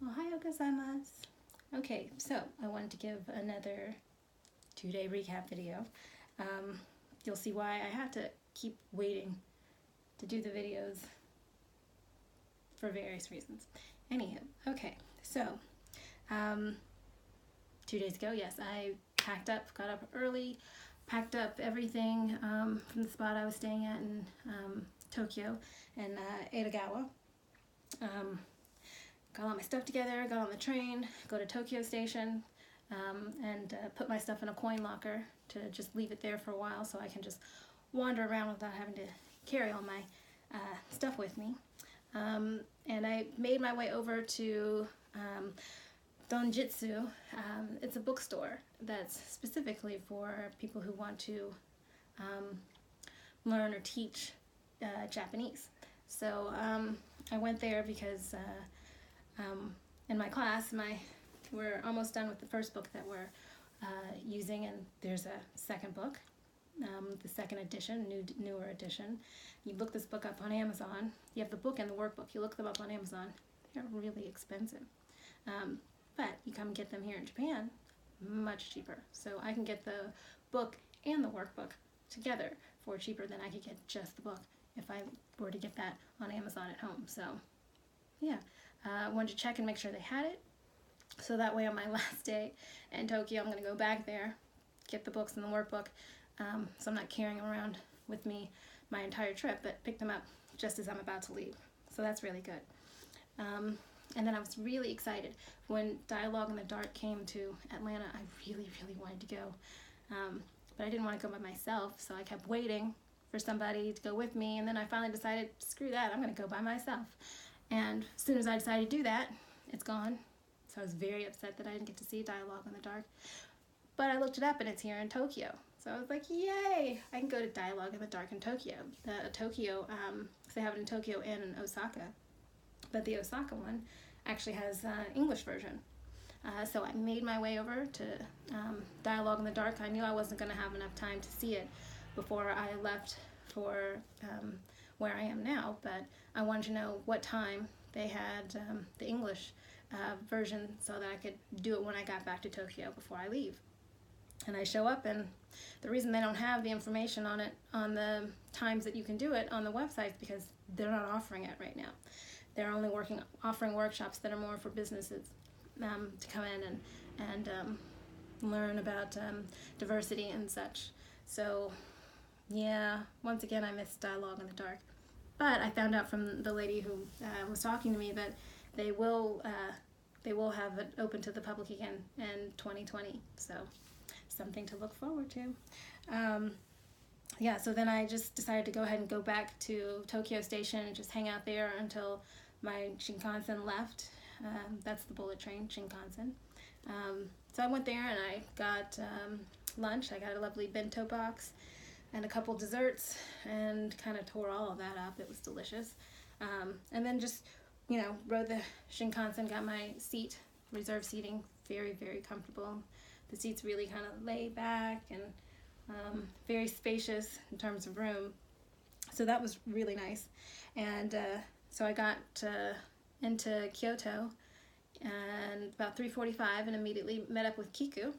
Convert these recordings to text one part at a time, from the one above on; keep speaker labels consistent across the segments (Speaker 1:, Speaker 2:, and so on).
Speaker 1: Ohayou gozaimasu. Okay, so I wanted to give another 2-day recap video. You'll see why I had to keep waiting to do the videos for various reasons. Anywho, okay, so 2 days ago, yes, I packed up, got up early, packed up everything from the spot I was staying at in Tokyo and Edogawa. Got all my stuff together, got on the train, go to Tokyo Station, and put my stuff in a coin locker to just leave it there for a while so I can just wander around without having to carry all my stuff with me. And I made my way over to Donjitsu. It's a bookstore that's specifically for people who want to learn or teach Japanese. So I went there because in my class, we're almost done with the first book that we're using, and there's a second book, the second edition, newer edition. You look this book up on Amazon. You have the book and the workbook. You look them up on Amazon. They're really expensive, but you come get them here in Japan, much cheaper. So I can get the book and the workbook together for cheaper than I could get just the book if I were to get that on Amazon at home. So yeah, I wanted to check and make sure they had it. So that way on my last day in Tokyo, I'm going to go back there, get the books and the workbook, so I'm not carrying them around with me my entire trip, but pick them up just as I'm about to leave. So that's really good. And then I was really excited when Dialog in the Dark came to Atlanta. I really, really wanted to go, but I didn't want to go by myself, so I kept waiting for somebody to go with me, and then I finally decided, screw that, I'm going to go by myself. And as soon as I decided to do that, it's gone. So I was very upset that I didn't get to see Dialog in the Dark. But I looked it up and it's here in Tokyo. So I was like, yay! I can go to Dialog in the Dark in Tokyo. Tokyo, because they have it in Tokyo and in Osaka. But the Osaka one actually has an English version. So I made my way over to Dialog in the Dark. I knew I wasn't going to have enough time to see it before I left for where I am now, but I wanted to know what time they had the English version so that I could do it when I got back to Tokyo before I leave. And I show up, and the reason they don't have the information on it on the times that you can do it on the website is because they're not offering it right now. They're only offering workshops that are more for businesses to come in and learn about diversity and such. So yeah, once again I missed Dialog in the Dark. But I found out from the lady who was talking to me that they will have it open to the public again in 2020. So something to look forward to. Yeah, so then I just decided to go ahead and go back to Tokyo Station and just hang out there until my Shinkansen left. That's the bullet train, Shinkansen. So I went there and I got lunch. I got a lovely bento box and a couple desserts and kind of tore all of that up. It was delicious. And then just, rode the Shinkansen, got my seat, reserved seating, very, very comfortable. The seats really kind of lay back and very spacious in terms of room. So that was really nice. And so I got into Kyoto and about 3:45 and immediately met up with Kiku-san,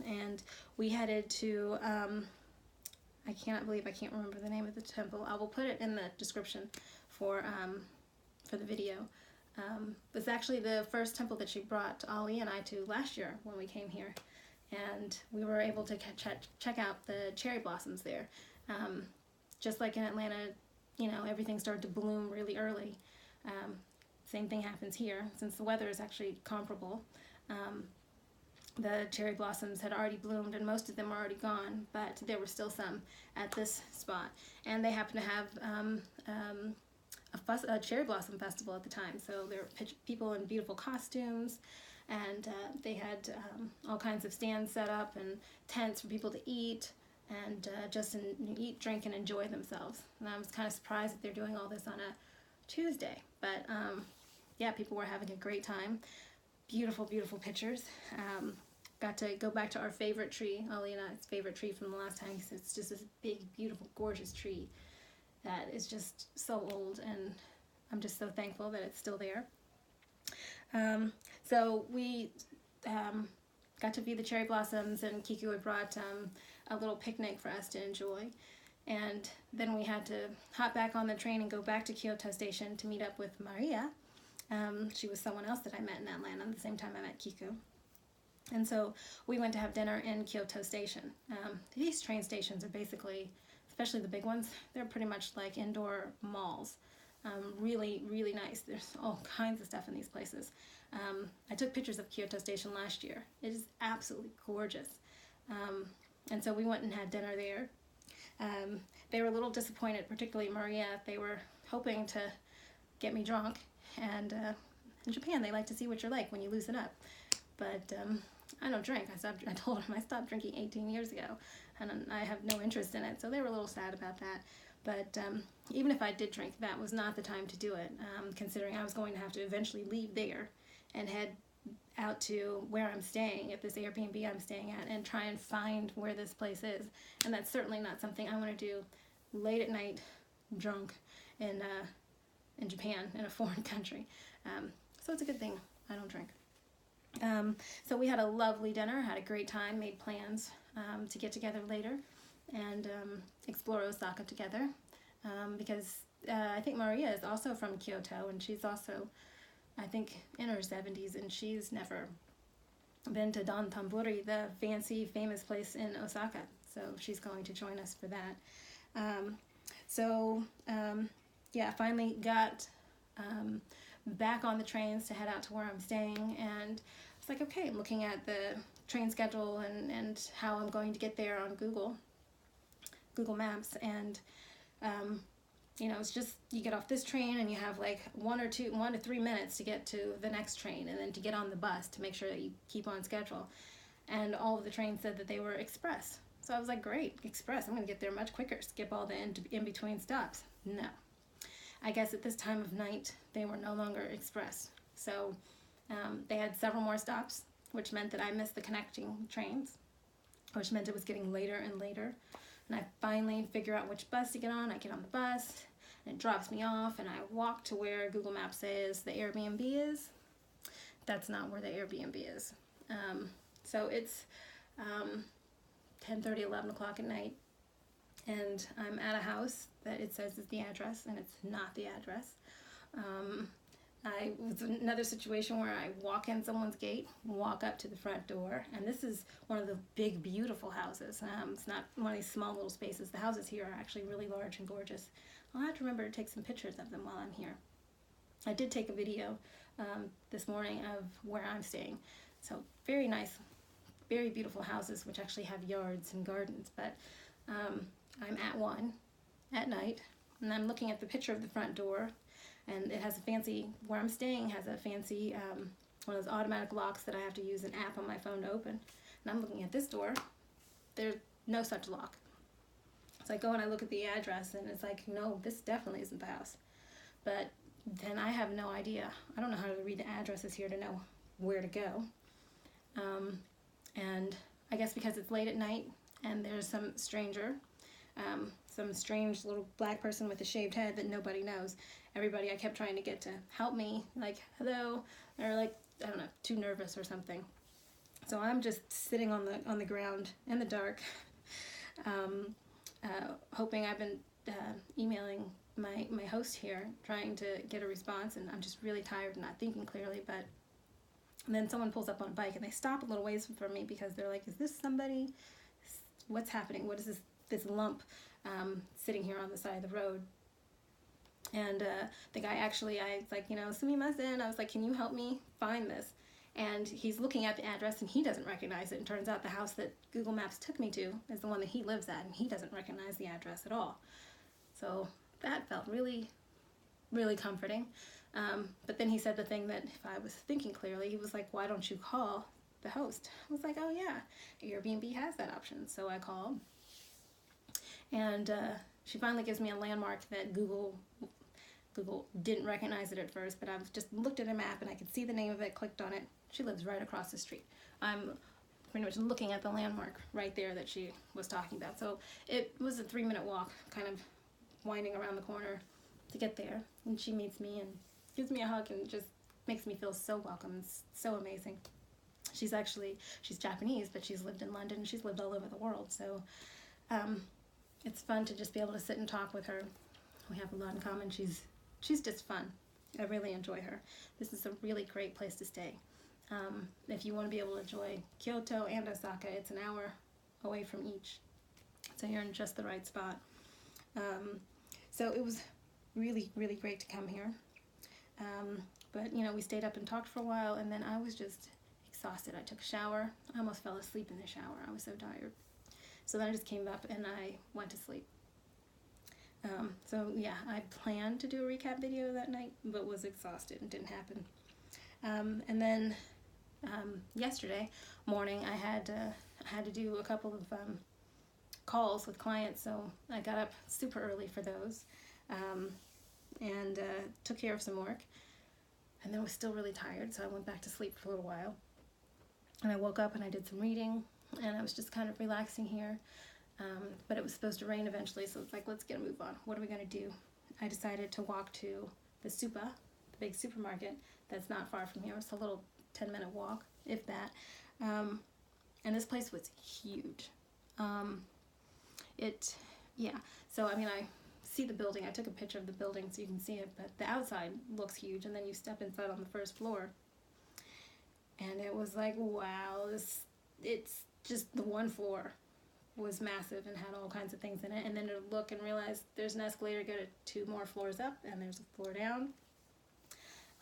Speaker 1: and we headed to, I cannot believe I can't remember the name of the temple. I will put it in the description for the video. It's actually the first temple that she brought Ali and I to last year when we came here, and we were able to check out the cherry blossoms there. Just like in Atlanta, everything started to bloom really early. Same thing happens here, since the weather is actually comparable. The cherry blossoms had already bloomed and most of them were already gone, but there were still some at this spot. And they happened to have a cherry blossom festival at the time, so there were people in beautiful costumes, and they had all kinds of stands set up and tents for people to eat and just eat, drink, and enjoy themselves. And I was kind of surprised that they're doing all this on a Tuesday, but yeah, people were having a great time. Beautiful, beautiful pictures. Got to go back to our favorite tree, Ali and I's favorite tree from the last time. It's just this big, beautiful, gorgeous tree that is just so old, and I'm just so thankful that it's still there. So we got to view the cherry blossoms, and Kiku had brought a little picnic for us to enjoy. And then we had to hop back on the train and go back to Kyoto Station to meet up with Maria. She was someone else that I met in Atlanta at the same time I met Kiku. And so we went to have dinner in Kyoto Station. These train stations are basically, especially the big ones, they're pretty much like indoor malls. Really, really nice. There's all kinds of stuff in these places. I took pictures of Kyoto Station last year. It is absolutely gorgeous. And so we went and had dinner there. They were a little disappointed, particularly Maria. They were hoping to get me drunk. And in Japan, they like to see what you're like when you loosen up. But I don't drink. I told them I stopped drinking 18 years ago, and I have no interest in it. So they were a little sad about that. But even if I did drink, that was not the time to do it, considering I was going to have to eventually leave there and head out to where I'm staying, at this Airbnb I'm staying at, and try and find where this place is. And that's certainly not something I want to do late at night, drunk, in Japan, in a foreign country. So it's a good thing I don't drink. So we had a lovely dinner, had a great time, made plans to get together later and explore Osaka together, because I think Maria is also from Kyoto, and she's also, I think, in her 70s, and she's never been to Don Tamburi, the fancy, famous place in Osaka. So she's going to join us for that. Yeah, finally got back on the trains to head out to where I'm staying, and it's like, okay, I'm looking at the train schedule and how I'm going to get there on Google Maps, and it's just, you get off this train and you have like 1 to 3 minutes to get to the next train, and then to get on the bus to make sure that you keep on schedule. And all of the trains said that they were express. So I was like, great, express, I'm going to get there much quicker, skip all the in-between stops. No. I guess at this time of night, they were no longer express. So they had several more stops, which meant that I missed the connecting trains, which meant it was getting later and later. And I finally figure out which bus to get on. I get on the bus, and it drops me off, and I walk to where Google Maps says the Airbnb is. That's not where the Airbnb is. So it's 10:30, 11 o'clock at night, and I'm at a house that it says is the address, and it's not the address. I was in another situation where I walk in someone's gate, walk up to the front door, and this is one of the big, beautiful houses. It's not one of these small little spaces. The houses here are actually really large and gorgeous. I'll have to remember to take some pictures of them while I'm here. I did take a video this morning of where I'm staying. So very nice, very beautiful houses, which actually have yards and gardens. But I'm at one at night, and I'm looking at the picture of the front door. And it has a fancy, where I'm staying has a fancy, one of those automatic locks that I have to use an app on my phone to open. And I'm looking at this door, there's no such lock. So I go and I look at the address, and it's like, no, this definitely isn't the house. But then I have no idea. I don't know how to read the addresses here to know where to go. And I guess because it's late at night, and there's some stranger, some strange little black person with a shaved head that nobody knows. Everybody I kept trying to get to help me, like, hello, or like, I don't know, too nervous or something. So I'm just sitting on the ground in the dark, hoping. I've been emailing my host here, trying to get a response, and I'm just really tired and not thinking clearly. But then someone pulls up on a bike, and they stop a little ways from me because they're like, is this somebody? What's happening? What is this lump sitting here on the side of the road? And the guy actually, I was like, sumimasen. I was like, can you help me find this? And he's looking at the address, and he doesn't recognize it. And turns out the house that Google Maps took me to is the one that he lives at, and he doesn't recognize the address at all. So that felt really, really comforting. But then he said the thing that, if I was thinking clearly, he was like, why don't you call the host? I was like, oh yeah, Airbnb has that option. So I called, and she finally gives me a landmark that Google didn't recognize it at first, but I just looked at a map and I could see the name of it, clicked on it. She lives right across the street. I'm pretty much looking at the landmark right there that she was talking about. So it was a 3-minute walk, kind of winding around the corner to get there. And she meets me and gives me a hug and just makes me feel so welcome. It's so amazing. She's Japanese, but she's lived in London, and she's lived all over the world. So it's fun to just be able to sit and talk with her. We have a lot in common. She's just fun. I really enjoy her. This is a really great place to stay. If you want to be able to enjoy Kyoto and Osaka, it's an hour away from each. So you're in just the right spot. So it was really, really great to come here. But, you know, we stayed up and talked for a while, and then I was just exhausted. I took a shower. I almost fell asleep in the shower. I was so tired. So then I just came up and I went to sleep. So yeah, I planned to do a recap video that night, but was exhausted and didn't happen. And then yesterday morning, I had to do a couple of calls with clients, so I got up super early for those, and took care of some work, and then was still really tired, so I went back to sleep for a little while. And I woke up and I did some reading, and I was just kind of relaxing here. But it was supposed to rain eventually, so it's like, let's get a move on. What are we going to do? I decided to walk to the Supa, the big supermarket that's not far from here. It's a little 10-minute walk, if that. And this place was huge. So I mean, I see the building. I took a picture of the building so you can see it, but the outside looks huge, and then you step inside on the first floor, and it was like, wow, it's just the one floor was massive and had all kinds of things in it, and then to look and realize there's an escalator to go to 2 more floors up, and there's a floor down.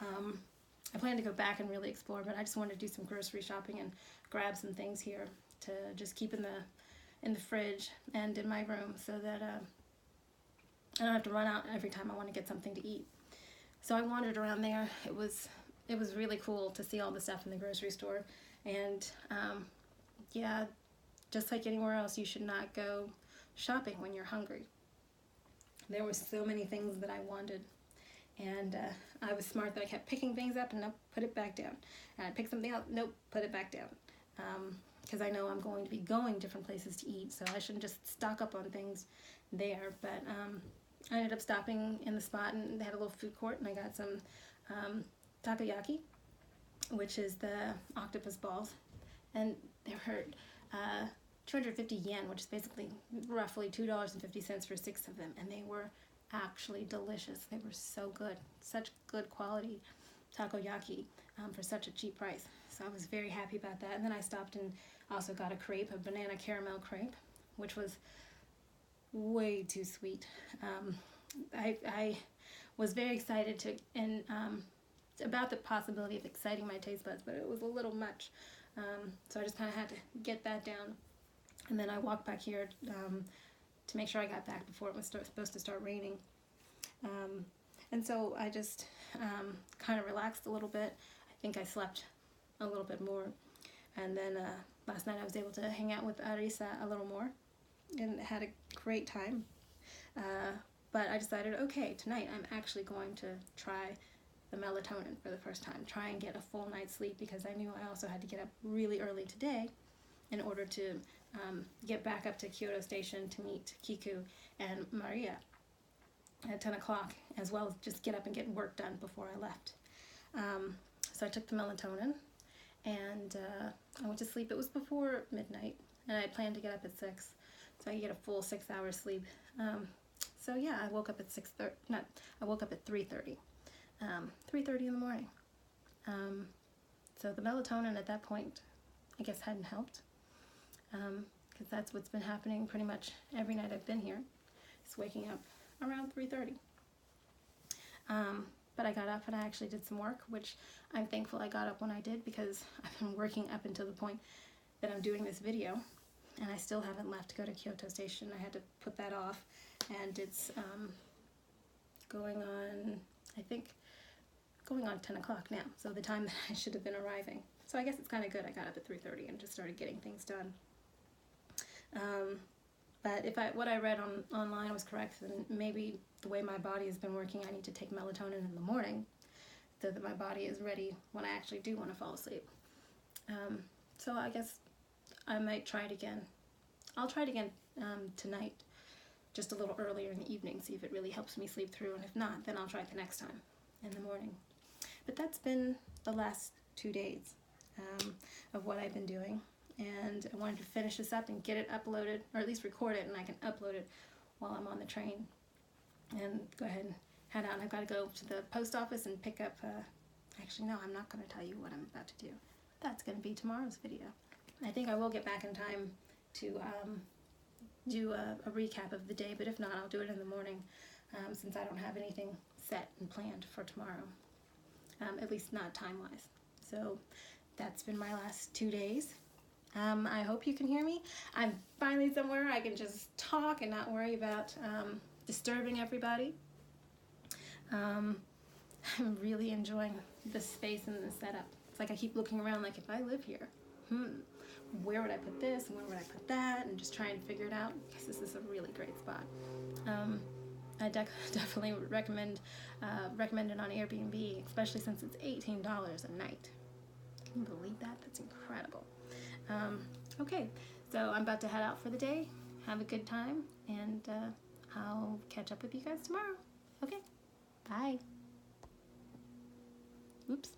Speaker 1: I plan to go back and really explore, but I just wanted to do some grocery shopping and grab some things here to just keep in the fridge and in my room, so that I don't have to run out every time I want to get something to eat. So I wandered around there. It was really cool to see all the stuff in the grocery store, and yeah, just like anywhere else, you should not go shopping when you're hungry. There were so many things that I wanted, and I was smart that I kept picking things up and nope, put it back down. And I picked something up, nope, put it back down. Because I know I'm going to be going different places to eat, so I shouldn't just stock up on things there. But I ended up stopping in the spot, and they had a little food court, and I got some takoyaki, which is the octopus balls, and they were 250 yen, which is basically roughly $2.50 for 6 of them, and they were actually delicious. They were so good, such good quality takoyaki for such a cheap price. So I was very happy about that. And then I stopped and also got a crepe, a banana caramel crepe, which was way too sweet. I was very excited about the possibility of exciting my taste buds, but it was a little much. So I just kind of had to get that down. And then I walked back here to make sure I got back before it was supposed to start raining. And so I just kind of relaxed a little bit. I think I slept a little bit more. And then last night I was able to hang out with Arisa a little more and had a great time. But I decided, okay, tonight I'm actually going to try the melatonin for the first time. Try and get a full night's sleep, because I knew I also had to get up really early today in order to get back up to Kyoto Station to meet Kiku and Marie at 10 o'clock, as well as just get up and get work done before I left. So I took the melatonin, and I went to sleep. It was before midnight, and I planned to get up at 6, so I could get a full 6 hours sleep. So yeah, I woke up at 3:30. 3:30 in the morning. So the melatonin at that point, I guess, hadn't helped. Because that's what's been happening pretty much every night I've been here. It's waking up around 3:30. But I got up and I actually did some work, which I'm thankful I got up when I did, because I've been working up until the point that I'm doing this video, and I still haven't left to go to Kyoto Station. I had to put that off, and it's going on 10 o'clock now, so the time that I should have been arriving. So I guess it's kind of good I got up at 3:30 and just started getting things done. But if what I read online was correct, then maybe the way my body has been working, I need to take melatonin in the morning so that my body is ready when I actually do want to fall asleep. So I guess I might try it again. I'll try it again tonight, just a little earlier in the evening, see if it really helps me sleep through, and if not, then I'll try it the next time in the morning. But that's been the last 2 days of what I've been doing. And I wanted to finish this up and get it uploaded, or at least record it, and I can upload it while I'm on the train. And go ahead and head out. And I've got to go to the post office and pick up, actually no, I'm not going to tell you what I'm about to do. That's going to be tomorrow's video. I think I will get back in time to do a recap of the day, but if not, I'll do it in the morning, since I don't have anything set and planned for tomorrow, at least not time-wise. So that's been my last 2 days. I hope you can hear me. I'm finally somewhere I can just talk and not worry about disturbing everybody. I'm really enjoying the space and the setup. It's like I keep looking around like, if I live here, where would I put this and where would I put that, and just trying to figure it out, because this is a really great spot. I definitely would recommend it on Airbnb, especially since it's $18 a night. Can you believe that? That's incredible. Okay, so I'm about to head out for the day. Have a good time, and I'll catch up with you guys tomorrow. Okay, bye. Oops.